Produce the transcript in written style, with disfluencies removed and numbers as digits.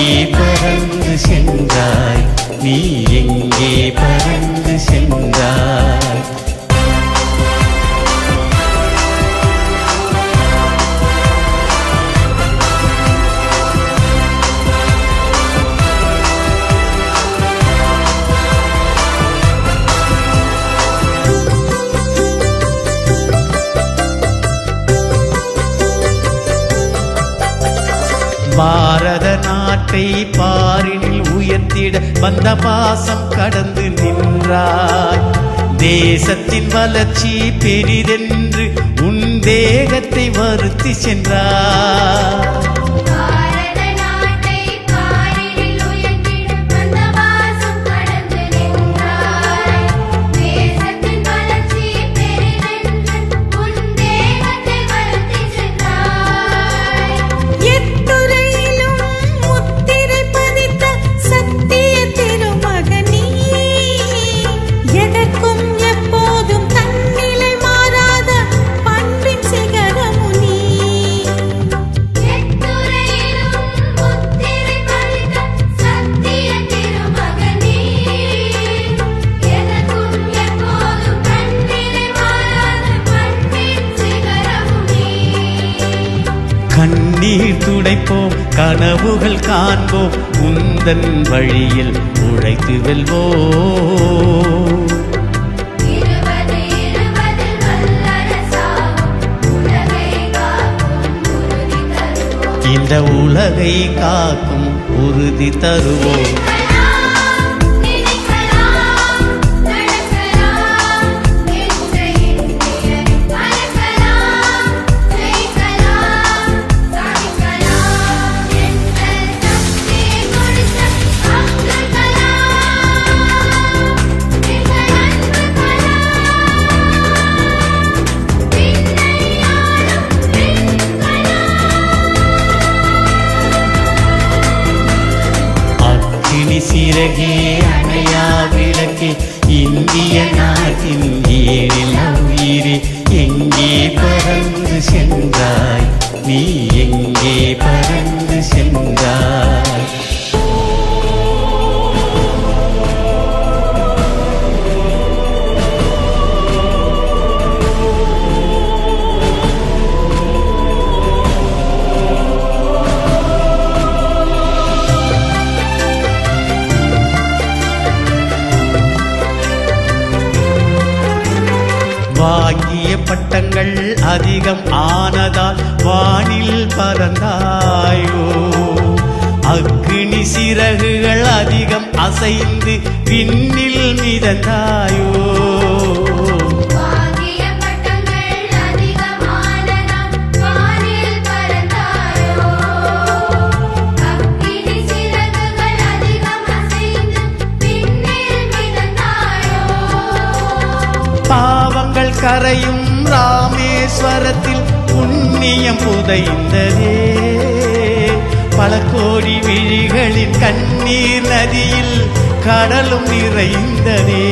எங்கே பறந்து சென்றாய், நீ எங்கே பறந்து சென்றாய். பாரத நாட்டை பாரினில் உயர்த்திட வந்த பாசம் கடந்து நின்றாய். தேசத்தின் வளர்ச்சி பெரிதென்று உன் தேகத்தை வருத்தி சென்றாய். கண்ணீர் துடைப்போம், கனவுகள் காண்போம், உந்தன் வழியில் உழைத்து வெல்வோம். இந்த உலகை காக்கும் உறுதி தருவோம். சிறகே அணையா விளக்கே, இந்திய நாட்டின் ஏரில் உயிரே, எங்கே பறந்து சென்றாய், நீ எங்கே பறந்து சென்றாய். வாங்கிய பட்டங்கள் அதிகம் ஆனதால் வானில் பறந்தாயோ, அக்னி சிறகுகள் அதிகம் அசைந்து விண்ணில் மிதந்தாயோ. பாவங்கள் கரையும் ராமேஸ்வரத்தில் புண்ணியம் புதைந்ததே, பல கோடி விழிகளின் கண்ணீர் நதியில் கடலும் நிறைந்ததே.